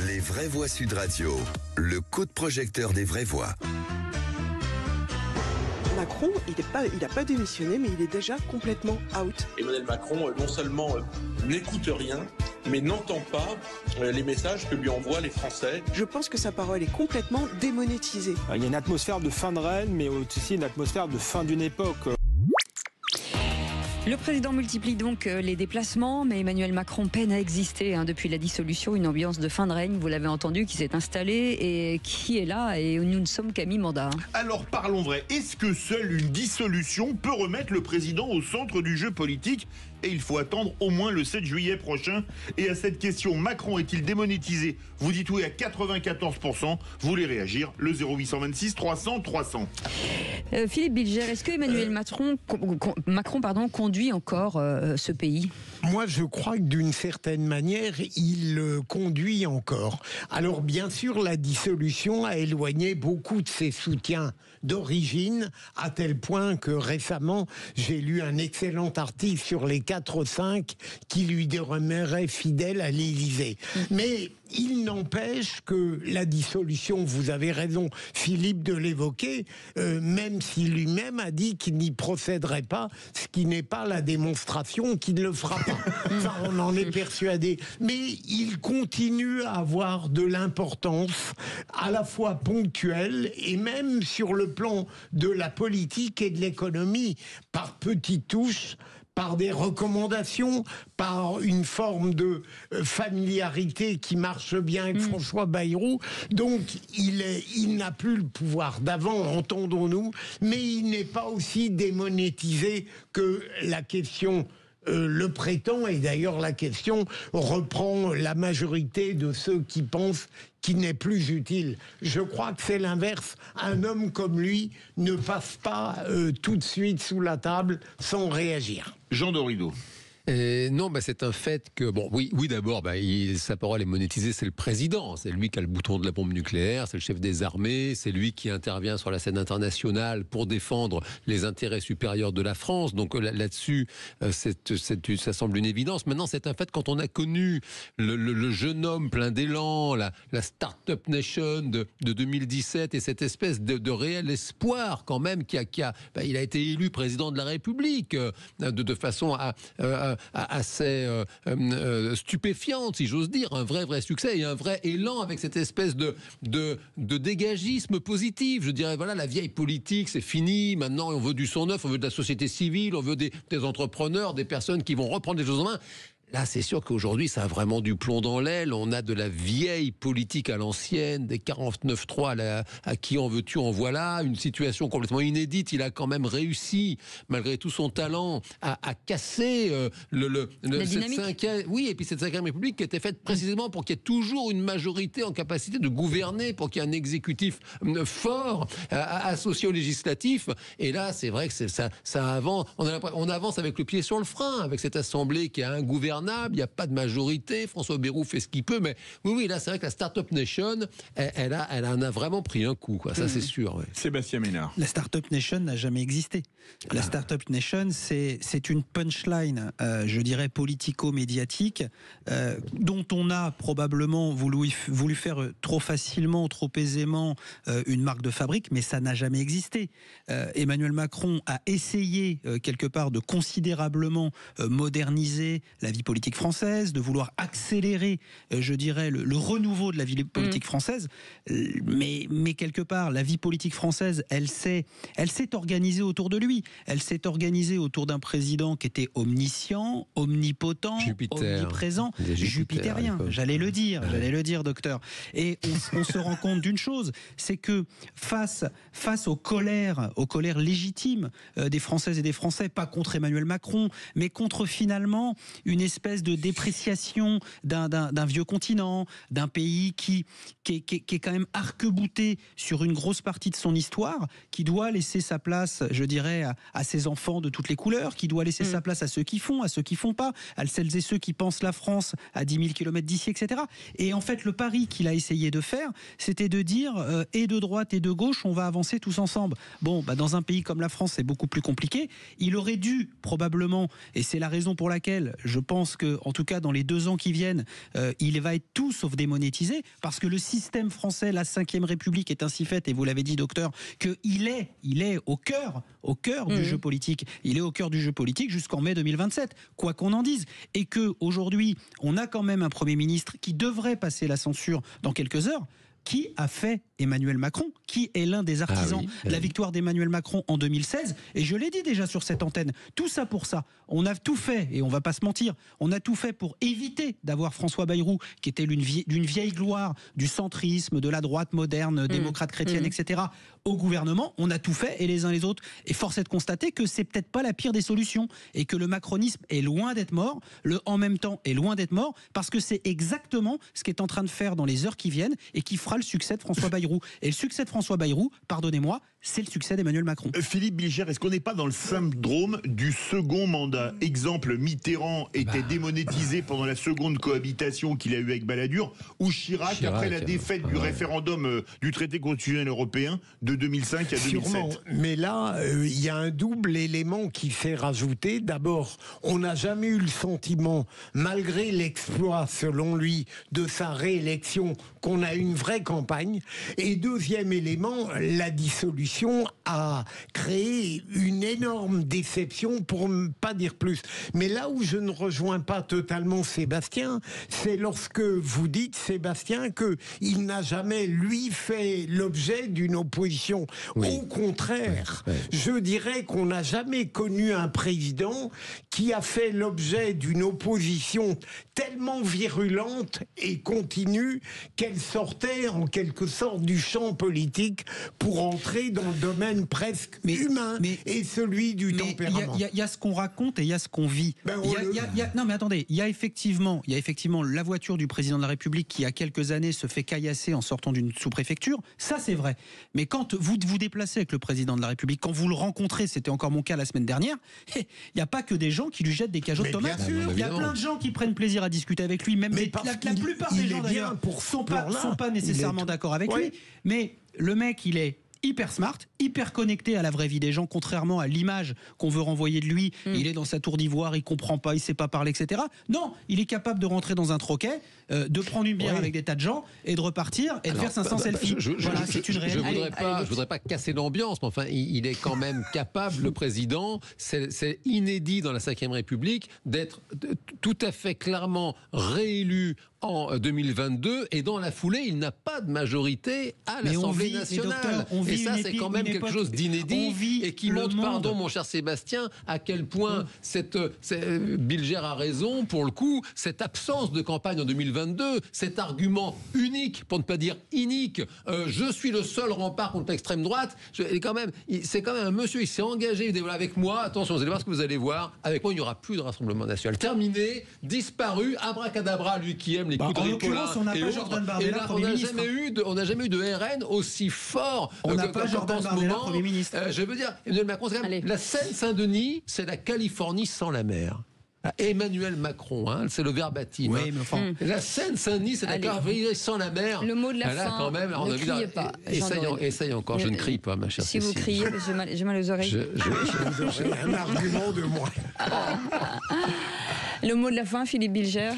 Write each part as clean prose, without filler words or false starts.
Les vraies voix Sud Radio, le coup de projecteur des vraies voix. Macron, il n'a pas démissionné, mais il est déjà complètement out. Emmanuel Macron, non seulement n'écoute rien, mais n'entend pas les messages que lui envoient les Français. Je pense que sa parole est complètement démonétisée. Il y a une atmosphère de fin de règne, mais aussi une atmosphère de fin d'une époque. Le président multiplie donc les déplacements, mais Emmanuel Macron peine à exister depuis la dissolution. Une ambiance de fin de règne, vous l'avez entendu, qui s'est installée et qui est là, et nous ne sommes qu'à mi-mandat. Alors parlons vrai, est-ce que seule une dissolution peut remettre le président au centre du jeu politique ? Et il faut attendre au moins le 7 juillet prochain. Et à cette question, Macron est-il démonétisé ? Vous dites oui à 94%. Vous voulez réagir ? Le 0826 300 300. Philippe Bilger, est-ce que Emmanuel Macron conduit encore ce pays ? Moi, je crois que d'une certaine manière, il conduit encore. Alors, bien sûr, la dissolution a éloigné beaucoup de ses soutiens d'origine, à tel point que récemment, j'ai lu un excellent article sur les 4 ou 5 qui lui demeuraient fidèles à l'Élysée. Mais il n'empêche que la dissolution, vous avez raison, Philippe, de l'évoquer, même si lui-même a dit qu'il n'y procéderait pas, ce qui n'est pas la démonstration qu'il ne le fera pas. Enfin, on en est persuadé. Mais il continue à avoir de l'importance, à la fois ponctuelle et même sur le plan de la politique et de l'économie, par petites touches, par des recommandations, par une forme de familiarité qui marche bien avec François Bayrou. Donc, il n'a plus le pouvoir d'avant, entendons-nous, mais il n'est pas aussi démonétisé que la question le prétend, et d'ailleurs la question reprend la majorité de ceux qui pensent qu'il n'est plus utile. Je crois que c'est l'inverse. Un homme comme lui ne passe pas tout de suite sous la table sans réagir. Jean Dorido. Non, c'est un fait que, oui d'abord, sa parole est monétisée, c'est le président. C'est lui qui a le bouton de la bombe nucléaire, c'est le chef des armées, c'est lui qui intervient sur la scène internationale pour défendre les intérêts supérieurs de la France. Donc là-dessus, ça semble une évidence. Maintenant, c'est un fait, quand on a connu le jeune homme plein d'élan, la Start-up Nation de 2017 et cette espèce de réel espoir quand même il a été élu président de la République de façon assez stupéfiante, si j'ose dire, un vrai succès et un vrai élan avec cette espèce de dégagisme positif. Je dirais, voilà, la vieille politique, c'est fini, maintenant on veut du sang neuf, on veut de la société civile, on veut des entrepreneurs, des personnes qui vont reprendre les choses en main. Là, c'est sûr qu'aujourd'hui, ça a vraiment du plomb dans l'aile. On a de la vieille politique à l'ancienne, des 49-3 à qui en veux-tu, en voilà. Une situation complètement inédite. Il a quand même réussi, malgré tout son talent, à casser cette cinquième... Oui, et puis cette 5e République qui était faite précisément pour qu'il y ait toujours une majorité en capacité de gouverner, pour qu'il y ait un exécutif fort, associé au législatif. Et là, c'est vrai que ça avance. On avance avec le pied sur le frein, avec cette assemblée qui a un gouvernement. Il n'y a pas de majorité, François Bayrou fait ce qu'il peut, mais oui, là c'est vrai que la Start-up Nation, elle en a vraiment pris un coup, quoi. Ça c'est sûr. Ouais. Sébastien Ménard. La Start-up Nation n'a jamais existé. La Start-up Nation, c'est une punchline, je dirais politico-médiatique, dont on a probablement voulu faire trop facilement, trop aisément une marque de fabrique, mais ça n'a jamais existé. Emmanuel Macron a essayé quelque part de considérablement moderniser la vie politique française, de vouloir accélérer, je dirais, le renouveau de la vie politique française. Mais quelque part, la vie politique française, elle s'est organisée autour de lui. Elle s'est organisée autour d'un président qui était omniscient, omnipotent, omniprésent, jupitérien. J'allais le dire, docteur. Et on se rend compte d'une chose, c'est que face aux colères légitimes des Françaises et des Français, pas contre Emmanuel Macron, mais contre finalement une espèce de dépréciation d'un vieux continent, d'un pays qui est quand même arc-bouté sur une grosse partie de son histoire, qui doit laisser sa place, je dirais, à ses enfants de toutes les couleurs, qui doit laisser sa place à ceux qui font, à ceux qui font pas, à celles et ceux qui pensent la France à 10 000 km d'ici, etc. Et en fait, le pari qu'il a essayé de faire, c'était de dire, et de droite et de gauche, on va avancer tous ensemble. Bon, dans un pays comme la France, c'est beaucoup plus compliqué. Il aurait dû, probablement, et c'est la raison pour laquelle, je pense, pense que, en tout cas, dans les 2 ans qui viennent, il va être tout sauf démonétisé, parce que le système français, la Ve République est ainsi faite, et vous l'avez dit, docteur, qu'il est au cœur du jeu politique. Il est au cœur du jeu politique jusqu'en mai 2027, quoi qu'on en dise. Et qu'aujourd'hui, on a quand même un Premier ministre qui devrait passer la censure dans quelques heures. Qui a fait Emmanuel Macron, qui est l'un des artisans de la victoire d'Emmanuel Macron en 2016. Et je l'ai dit déjà sur cette antenne, tout ça pour ça. On a tout fait, et on va pas se mentir, on a tout fait pour éviter d'avoir François Bayrou, qui était d'une vieille gloire du centrisme, de la droite moderne, démocrate chrétienne, etc., au gouvernement. On a tout fait, et les uns les autres. Et force est de constater que c'est peut-être pas la pire des solutions, et que le macronisme est loin d'être mort, le en même temps est loin d'être mort, parce que c'est exactement ce qu'est en train de faire dans les heures qui viennent, et qui fera le succès de François Bayrou. Et le succès de François Bayrou, pardonnez-moi, c'est le succès d'Emmanuel Macron. Philippe Bilger, est-ce qu'on n'est pas dans le syndrome du second mandat? Exemple, Mitterrand était démonétisé pendant la seconde cohabitation qu'il a eue avec Balladur, ou Chirac après la défaite du référendum du traité constitutionnel européen de 2005 à 2007. Sûrement, mais là, il y a un double élément qui fait rajouter. D'abord, on n'a jamais eu le sentiment, malgré l'exploit, selon lui, de sa réélection, qu'on a une vraie campagne. Et deuxième élément, la dissolution a créé une énorme déception, pour ne pas dire plus. Mais là où je ne rejoins pas totalement Sébastien, c'est lorsque vous dites, Sébastien, qu'il n'a jamais, lui, fait l'objet d'une opposition. Au contraire, je dirais qu'on n'a jamais connu un président qui a fait l'objet d'une opposition tellement virulente et continue qu'elle sortait en quelque sorte du champ politique pour entrer dans le domaine presque humain et celui du tempérament. Il y a ce qu'on raconte et il y a ce qu'on vit. Non mais attendez, il y a effectivement la voiture du président de la République qui, il y a quelques années, se fait caillasser en sortant d'une sous-préfecture. Ça, c'est vrai. Mais quand vous vous déplacez avec le président de la République, quand vous le rencontrez, c'était encore mon cas la semaine dernière, il n'y a pas que des gens qui lui jettent des cajots de tomates. Il y a plein de gens qui prennent plaisir à discuter avec lui, même la plupart des gens d'ailleurs sont pas nécessairement d'accord avec lui. Mais le mec, il est hyper smart, hyper connecté à la vraie vie des gens, contrairement à l'image qu'on veut renvoyer de lui. Il est dans sa tour d'ivoire, il comprend pas, il sait pas parler, etc. Non, il est capable de rentrer dans un troquet, de prendre une bière avec des tas de gens et de repartir et de faire 500 selfies. Voilà, c'est une réalité. Je voudrais pas casser l'ambiance, mais enfin, il est quand même capable, le président, c'est inédit dans la Ve République, d'être tout à fait clairement réélu en 2022, et dans la foulée, il n'a pas de majorité à l'Assemblée nationale. Et ça, c'est quand même quelque chose d'inédit et qui montre, pardon mon cher Sébastien, à quel point Bilger a raison, pour le coup, cette absence de campagne en 2022, cet argument unique, pour ne pas dire inique, je suis le seul rempart contre l'extrême droite, c'est quand même un monsieur, il s'est engagé avec moi, attention, vous allez voir ce que vous allez voir, avec moi il n'y aura plus de Rassemblement national. Terminé, disparu, abracadabra, lui qui aime les coups de Ripollin. On n'a pas Jordan Bardella, Premier ministre. On n'a jamais eu de RN aussi fort. On n'a pas Jordan Bardella, Premier ministre. Je veux dire, Emmanuel Macron, c'est quand même, la Seine-Saint-Denis, c'est la Californie sans la mer. Emmanuel Macron, c'est le verbatim. Oui, mais enfin, la Seine-Saint-Denis, c'est la Californie sans la mer. Le mot de la fin, quand même, ne criez pas. Essaye encore, je ne crie pas, ma chère Si vous criez, j'ai mal aux oreilles. J'ai un argument de moins. Le mot de la fin, Philippe Bilger.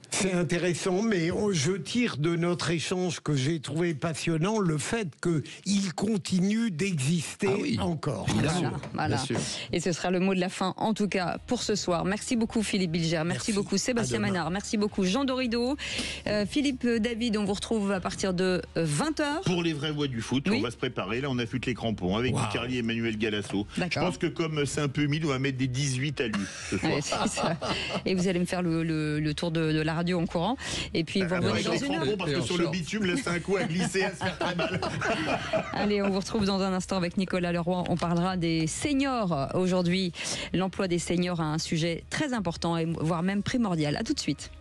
C'est intéressant, mais je tire de notre échange que j'ai trouvé passionnant le fait qu'il continue d'exister encore. Voilà. Et ce sera le mot de la fin, en tout cas, pour ce soir. Merci beaucoup, Philippe Bilger. Merci beaucoup, Sébastien Manard. Merci beaucoup, Jean Dorido. Philippe David, on vous retrouve à partir de 20h. Pour les vraies voix du foot, on va se préparer. Là, on affûte les crampons avec Guy Carlier et Emmanuel Galasso. Je pense que comme c'est un peu humide, on va mettre des 18 à lui ce soir. C'est ça. Et vous allez me faire le tour de la radio en courant. Et puis vous revenez dans une heure. Parce que sur le bitume, là, c'est un coup à glisser, à se faire très mal. Allez, on vous retrouve dans un instant avec Nicolas Leroy. On parlera des seniors aujourd'hui. L'emploi des seniors a un sujet très important, et voire même primordial. À tout de suite.